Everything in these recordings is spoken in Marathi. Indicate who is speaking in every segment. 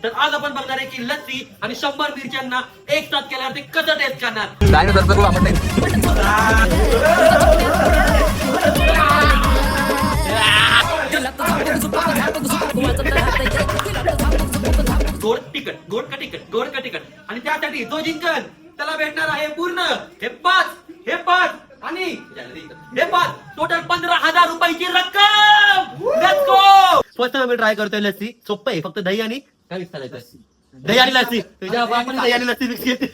Speaker 1: तर आज आपण बघणार आहे की लस्सी आणि 100 मिरच्यांना एक साथ केल्यावर ते कसं टेस्ट करणार. गोड तिखट, गोड का तिखट, गोड का तिखट. आणि त्यासाठी जो जिंकल त्याला भेटणार आहे पूर्ण हे पाच आणि हे 5 टोटल 15,000 रुपयाची रक्कम. Let's go. First time me try करतोय लस्सी. सोपं आहे, फक्त दही आणि काय विस्तार दही आणि लस्सी. तुझ्या आपण दही आणि लस्सी मिक्स केली.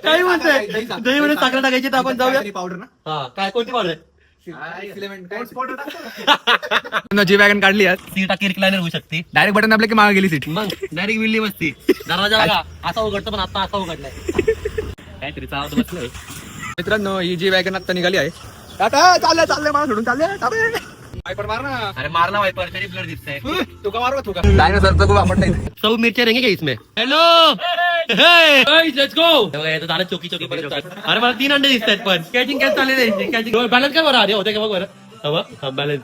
Speaker 1: काय म्हणतोय? दही मध्ये साखर टाकायची तर आपण जाऊया. पावडर ना? हा, काय कोणती पावडर आहे?
Speaker 2: जी वॅगन काढली आज
Speaker 1: सीट रिक्लायनर होऊ शकते.
Speaker 2: डायरेक्ट बटन आपल्या की मागे गेली सीट.
Speaker 1: मग डायरेक्ट विल्ली बसती. दरवाजा बघा असा उघडतो, पण आता असा उघडलाय. काहीतरी चावत बसलोय.
Speaker 2: मित्रांनो, ही जी वॅगन आता निघाली आहे. आता चाललंय मला सोडून चाललंय. वायपर मार ना.
Speaker 1: अरे मारना वायपर, तरी ब्लड दिसतंय.
Speaker 2: तुका मारू तुका. डायनोसरचं खूप आपण नाही.
Speaker 1: 100 मिर्ची रहेंगे क्या इसमें? Hello let's go. झालं चौकी पर्यंत. अरे मला 3 अंडे दिसत आहेत, पण कॅचिंग कॅच चालले. कॅचिंग बॅलन्स काय बरं होते का बघ बरं. बॅलन्स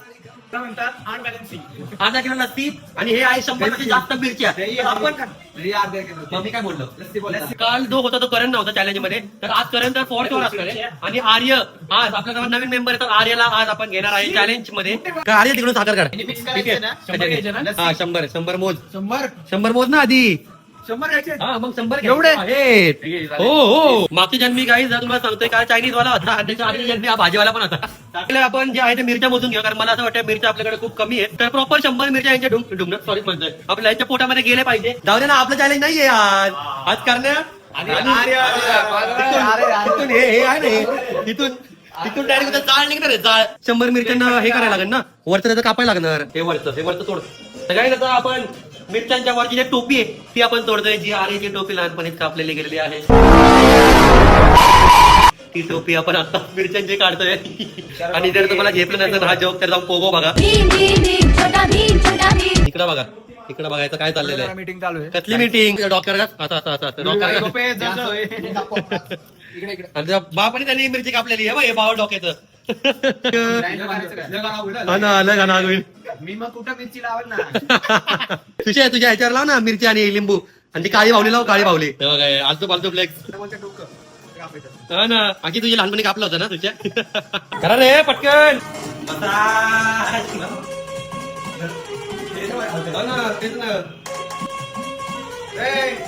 Speaker 1: आधा किलो लस्सी आणि हे आहे 100 पेक्षा जास्त मिरच्या. मी काय बोललो, काल जो होता तो करण नव्हता चॅलेंज मध्ये, तर आज करण तर फोर्थ वर असणार आहे. आणि आर्य आज आपल्या गावात नवीन मेंबर येतात. आर्यला आज आपण घेणार आहे चॅलेंज मध्ये. आर्य तिकडून साखर काढ. ठीक आहे. हा 100 मोज. 100 मोज ना आधी. 100 हा मग 100 एवढे हो. मागच्या जन्मी काही जर तुम्हाला सांगतोय काय चायनीज वाला होता, त्याच्या आधी जन्मी हा भाजीवाला पण होता. आपण जे आहे ते मिरच्या मोजून घेऊ, कारण मला असं वाटतं मिरच्या आपल्याकडे खूप कमी आहे. तर प्रॉपर 100 मिरच्या यांच्या ढुंगणात सॉरी म्हणतोय आपल्या यांच्या पोटामध्ये गेले पाहिजे. जाऊ दे ना, आपलं चॅलेंज नाहीये आज करण्या. तिथून हे आहे ना, तिथून डायरेक्ट जाळ निघणार आहे. जाळ 100 मिरच्यांना हे करायला लागेल ना, वरचं त्याचं कापायला लागणार. हे वरचं तोड. तर काय त्याचा आपण मिरच्यांच्या वरची जी टोपी आहे ती आपण तोडतोय. जी आर्यची टोपी लहानपणीच कापलेली गेलेली आहे, ती टोपी आपण आता मिरच्यांची काढतोय. आणि जर तुम्हाला घेतलं नाही तर हा जोक तर जाऊन पोगो बघा. इकडे बघायचं काय चाललेलं आहे.
Speaker 2: मीटिंग चालू आहे.
Speaker 1: कसली मीटिंग? डॉक्टर बापाने त्यांनी मिरची कापलेली आहे. हे बाबा डोक्याचं
Speaker 2: मी मग कुठं मिरची लावल ना.
Speaker 1: तुझ्या ह्याच्यावर लाव ना मिरची आणि लिंबू, आणि ती काळी भावली लाव. काळी भावली आलतो पालतो फ्लेक्स. हा ना, बाकी तुझी लहानपणी कापला होता ना तुझ्या. करा रे पटकन.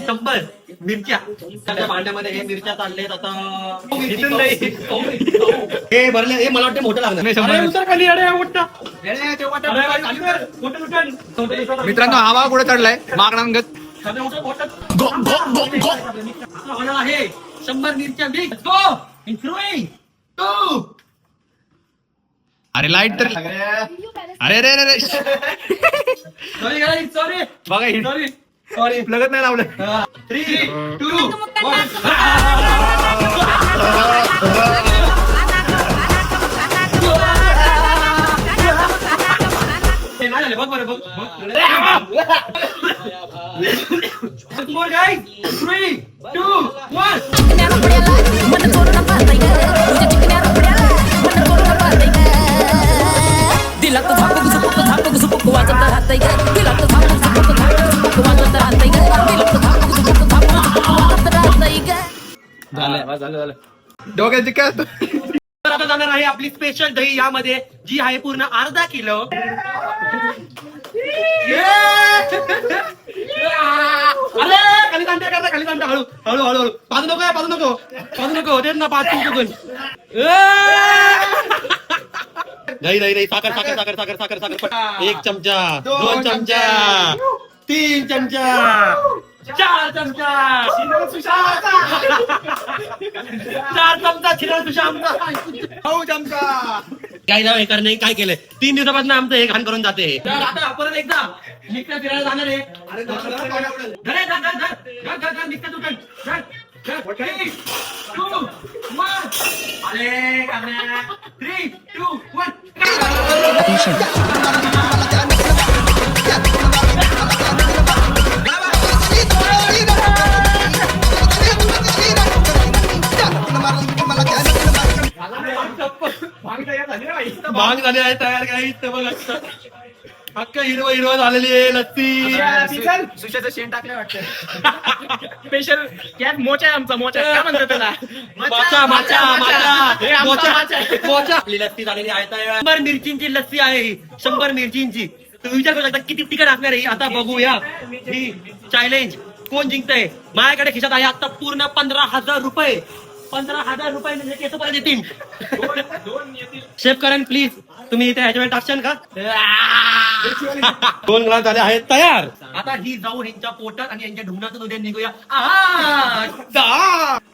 Speaker 1: शंभर मिरच्या त्या भांड्यामध्ये हे मिरच्या चाललेत आता. हे भरले. हे मला वाटतं मोठं लागणार.
Speaker 2: मित्रांनो, हवा कुठे चढलाय मागणांगत.
Speaker 1: आहे 100 मिरच्या बिग गो इन 3 2.
Speaker 2: अरे लाईट तर. अरे रे रे
Speaker 1: सॉरी
Speaker 2: बघा, सॉरी लगत नाही लावलं.
Speaker 1: 3 2 1. नाही झाले बघ बरं बघ. 3 2 1.
Speaker 2: झालं डोक्याची काय असतं.
Speaker 1: तर आता जाणार आहे आपली स्पेशल दही, यामध्ये जी आहे पूर्ण अर्धा किलो. अरे खाली तांड्या करता, खाली तांड्या. हळू हळू पाजू नको तेच ना 5 चुकून. दही साखर 1 चमचा, 2 चमचा, 3 चमचा, 4 चमचा, 4 चमचा छिरण सुशांत,
Speaker 2: 9 चमचा.
Speaker 1: काय जाऊ हे करणे काय केलंय. 3 दिवसापासून आमचं हे घाण करून जाते. तर आता परत एकदा निघता फिरायला जाणार आहे. निघता तू 3 2 1. अरे 3 2 1. भांग झाले आहे तयार काही. अख्खा हिरवं हिरवं झालेली आहे लस्सी.
Speaker 2: सुशाचं शेण टाकलं वाटतं. स्पेशल कॅट मोचा आहे आमचा मोचा. काय म्हणतो त्याला?
Speaker 1: माचा माचा
Speaker 2: हे आमचा
Speaker 1: माचा
Speaker 2: माचा.
Speaker 1: मोचा. आपली लस्सी झालेली आहे आता. 100 मिरचींची लस्सी आहे ही. 100 मिरचींची. तुम्ही विचार करू शकता किती तिखट असणार आहे ही. आता बघूया ही चॅलेंज कोण जिंकतंय. माझ्याकडे खिशात आहे आता पूर्ण 15,000 रुपये. 15,000 रुपये म्हणजे केस पर्यंत येतील. शेफ करण प्लीज तुम्ही इथे ह्याच्यावर टाकशाल का. 2 ग्लास झाले आहेत तयार. आता ही जाऊन यांच्या पोटात आणि यांच्या ढुंगणातून उद्या निघूया.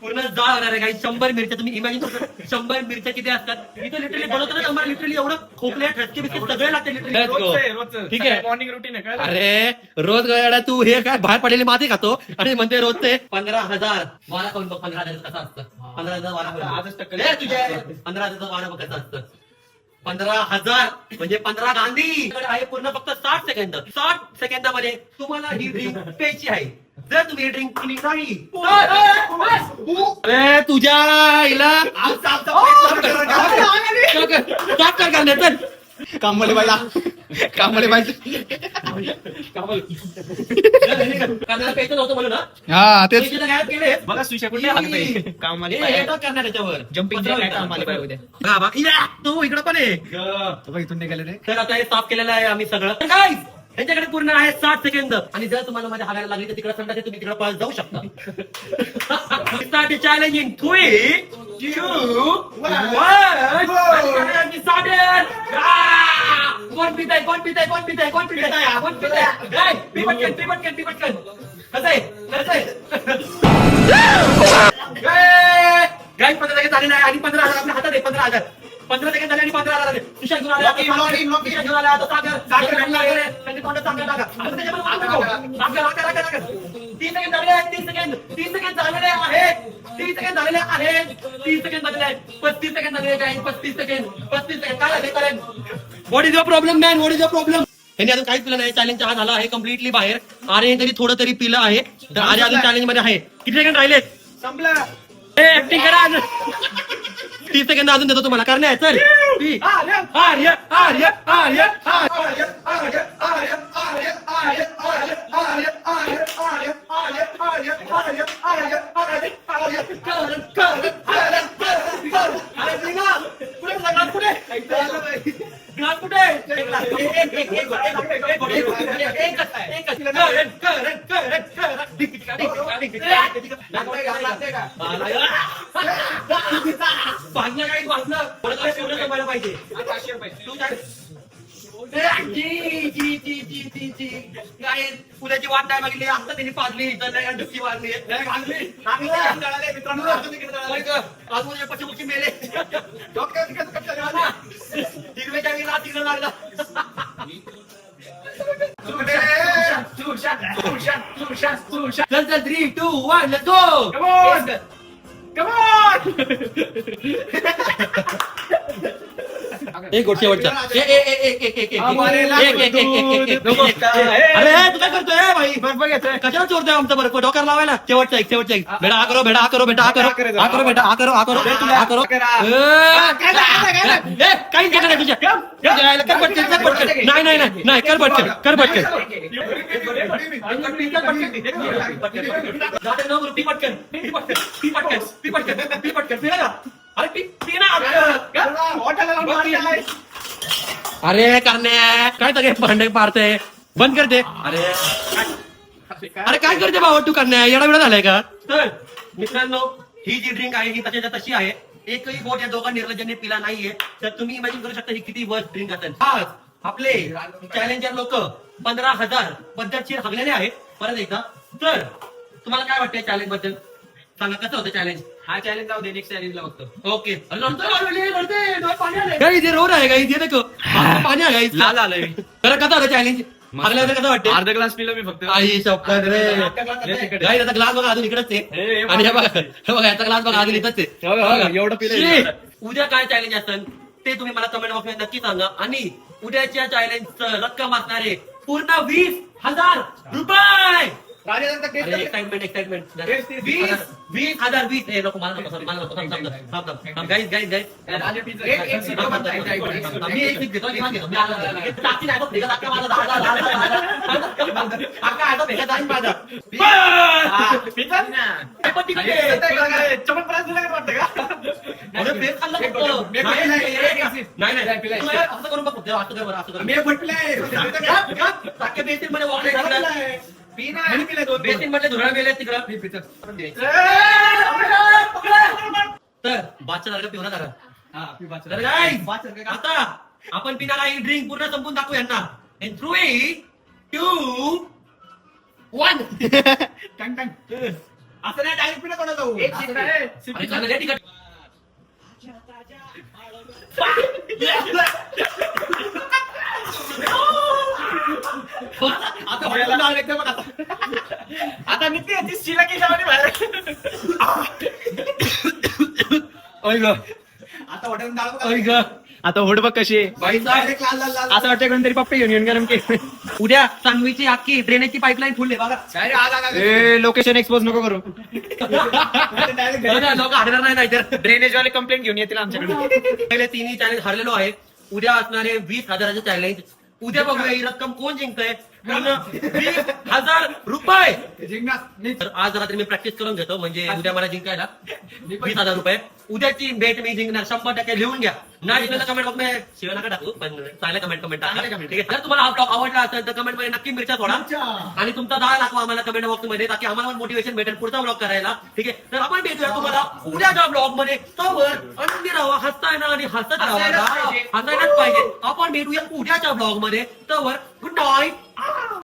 Speaker 1: पूर्ण जाळ होणार आहे काही. 100 मिरच्या तुम्ही इमॅजिन करू. 100 मिरच्या किती असतात इथे लिटरली बनवताना आम्हाला लिटरली एवढं खोकले ठसके बिस्के सगळे लागते लिटरली. ठीक आहे
Speaker 2: मॉर्निंग रुटीन आहे.
Speaker 1: अरे रोज गड्या तू हे काय बाहेर पडलेली माती खातो आणि म्हणते रोजचे 15,000 वारा करून बघ. 15,000 कसं असतं. 15,000 वारा
Speaker 2: आजच टक्कल.
Speaker 1: 15,000 वारा बघ कसं असतं. 15,000 म्हणजे 15 गांधी आहे. पूर्ण फक्त 60 सेकंद. 60 सेकंदामध्ये तुम्हाला ही ड्रिंक प्यायची आहे. जर तुम्ही ही ड्रिंक पिली नाही अरे तुझ्या हिला स्टॉप कर करण्यात चल.
Speaker 2: कामवाले बाईला कामवाले बाई.
Speaker 1: करण्याला प्यायचं नव्हतं म्हणून ना.
Speaker 2: हा तेच.
Speaker 1: पैसे तर गायब केले.
Speaker 2: बघा सुशा कुठे हाकताय. कामवाले
Speaker 1: हे
Speaker 2: बाई.
Speaker 1: येतात करणार त्याच्यावर
Speaker 2: जम्पिंग कामवाले बाई उद्या.
Speaker 1: हा, बा. या, तू इकडं पण आहे.
Speaker 2: बघ इथून निघाले रे.
Speaker 1: तर आता हे साफ केलेलं आहे आम्ही सगळं. तर guys, यांच्याकडे पूर्ण आहे 60 सेकंद. आणि जर तुम्हाला माझ्या हागायला लागली तर तिकडे संडास आहे, तुम्ही तिकडे पळत जाऊ शकता. Start challenging 3, 2, 1. कोण पिताय कोण पिताय कोण पिताय कोण पिताय कोण पिताय. Guys, पी पटकन पी पटकन पी पटकन. कसं आहे कसं आहे. गाईज 15 सेकंड झाले नाही आणि 15,000 आपल्या हातात आहे. 15,000 15 सेकंड झाले आणि 15,000 आले. तुषार घेऊन आला. तुषार घेऊन आला. आता सागर घेऊन आला. त्यांनी तोंडात सागर टाका. आता त्याच्यामध्ये सागर. 30 सेकंड झालेले आहेत. 30 सेकंड 30 सेकंड झालेले आहेत. 30 सेकंड झालेले आहेत. 30 सेकंड झालेले आहेत. 35 सेकंड झालेले आहेत. 35 सेकंड काय झाले करेन. What is your problem man. What is your problem. यांनी अजून काहीच पिलं नाही. चॅलेंज हा झाला आहे कम्प्लिटली बाहेर. आर्यन तरी थोडं तरी पिलं आहे. तर आर्य अजून चॅलेंज मध्ये आहे. किती सेकंड राहिलेत.
Speaker 2: संपलं.
Speaker 1: ऍक्टिंग करा. 30 सेकंद अजून देतो तुम्हाला करणे. चल आर्य आर्य आर्य आर्य पाहिजे. उद्याची वाट नाही मागली. आता त्यांनी पाजली डुक्की मारली मित्रांनो. पश्चिमोची मेले हिरवेच्या वेळेला तिकडे लागला. चल चल 3, 2, 1 लेट्स गो. एक गोष्ट शेवटचा. अरे तू काय करतोय भाई. कशाला चोरतोय आमचा बर्फ डोक्यावर लावायला. शेवटचा एक बेटा हा करो बेटा हा करो बेटा हा करो हा करो बेटा हा करो हा करो हा करो. काही नाही तुझ्या कर पटकन कर पटकन. नाही नाही नाही नाही कर पटकन कर पटकन. पी पटकन पी पटकन पी पटकन पी पटकन पी पटकन पी ना. अरे पी ना. अरे करणे काय सगळे भांडे पाडते. बंद करते. अरे अरे काय करते भाऊ तू करणे. येडा वेळा झालाय का. तर मित्रांनो ही जी ड्रिंक आहे ही तशाच्या तशी आहे. एकही बोट या दोघा निर्लज्जांनी पिला नाहीये. तर तुम्ही इमॅजिन करू शकता ही किती वर्स्ट ड्रिंक असेल. आज आपले चॅलेंजर लोक 15,000 पद्धतशीर हगलेले आहेत. परत एकदा तर तुम्हाला काय वाटतंय चॅलेंज बद्दल सांगा. कसं होतं चॅलेंज.
Speaker 2: हा चॅलेंज जाऊ दे. नेक्स्ट चॅलेंजला बघतो.
Speaker 1: ओके. इथे रोड आहे का इथे देखो पाणी आहे
Speaker 2: लाल आलंय.
Speaker 1: तर कसं होतं चॅलेंज. मागल्या कसं वाटतं.
Speaker 2: अर्धा ग्लास पिलो मी फक्त.
Speaker 1: आई शपथ रे. याचा ग्लास बघा अजून इकडेच आहे. आणि हे बघा याचा ग्लास बघा अजून इथंच आहे.
Speaker 2: एवढं पिलं.
Speaker 1: उद्या काय चॅलेंज असेल ते तुम्ही मला कमेंट बॉक्समध्ये नक्की सांगा. आणि उद्याच्या चॅलेंजचं रक्कम असणारे पूर्ण 20,000 रुपये. एक्साइटमेंट 20,000 हे नको मला नको sorry, मला नको थांब गाईज मी एक पीस घेतो किंवा घेतो मी टाकी नाही भेटत आता माझा अक्का आता भेटत आहे माझा
Speaker 3: चमत्कार दिला का वाटतं का?
Speaker 1: अरे पेट खाल्ला फक्त. नाही असं करून बघ असं कर बरं असं कर
Speaker 3: मी फटलाय
Speaker 1: टाके बेसिन मध्ये वॉक बेसिन मध्ये धुरा मेले तिकडं तर बादशाह सारखं पिवळा करा तर guys, आता आपण पिणारा ही ड्रिंक पूर्ण संपून दाखवू यांना इन 3, 2, 1
Speaker 3: टंग टंग असं नाही डायरेक्ट पिढा कोणा जाऊ
Speaker 1: अरे चालेल, हे तिखट.
Speaker 3: आता व्हायला नाव एकदम आता निघते ती शिला की जावानी बाहेर आता हॉटेल दाळ
Speaker 2: आता होड बघ कशी आहे.
Speaker 1: बाई साहेब,
Speaker 2: असं वाटतं कोणतरी पप्पी घेऊन गरम केलं.
Speaker 1: उद्या सांगवीची अख्खी ड्रेनेजची पाईपलाईन फुल आहे बघा
Speaker 2: लोकेशन एक्सपोज नको करू.
Speaker 1: लोक हारणार नाही नाहीतर
Speaker 2: ड्रेनेज वाले कंप्लेंट घेऊन येतील आमच्याकडे.
Speaker 1: पहिले तिन्ही चॅलेंज हरलेलो आहे. उद्या असणारे 20,000चे चॅलेंज. उद्या बघूया ही रक्कम कोण जिंकतंय. पूर्ण 20,000 रुपये.
Speaker 3: जिंकणार
Speaker 1: तर आज रात्री मी प्रॅक्टिस करून घेतो म्हणजे उद्या मला जिंकायला 20,000 रुपये. उद्याची बेट मी जिंकणार 100% लिहून घ्या. ना जिंकलं कमेंट बॉक्स मध्ये शिवाय नका टाकू पण चांगलं कमेंट टाका. ठीक आहे. जर तुम्हाला हा ब्लॉग आवडला असेल तर कमेंट मध्ये नक्की मिरच्या सोडा आणि तुमचा 10 दाखवा आम्हाला कमेंट बॉक्स मध्ये ताकी आम्हाला मोटिवेशन भेटेल पुढचा ब्लॉग करायला. ठीक आहे. तर आपण भेटूया तुम्हाला उद्याच्या ब्लॉग मध्ये. तोवर आनंदी राहा, हसताना आणि हसत राहा. हसायलाच पाहिजे. आपण भेटूया उद्याच्या ब्लॉग मध्ये. तोवर गुड नाईट.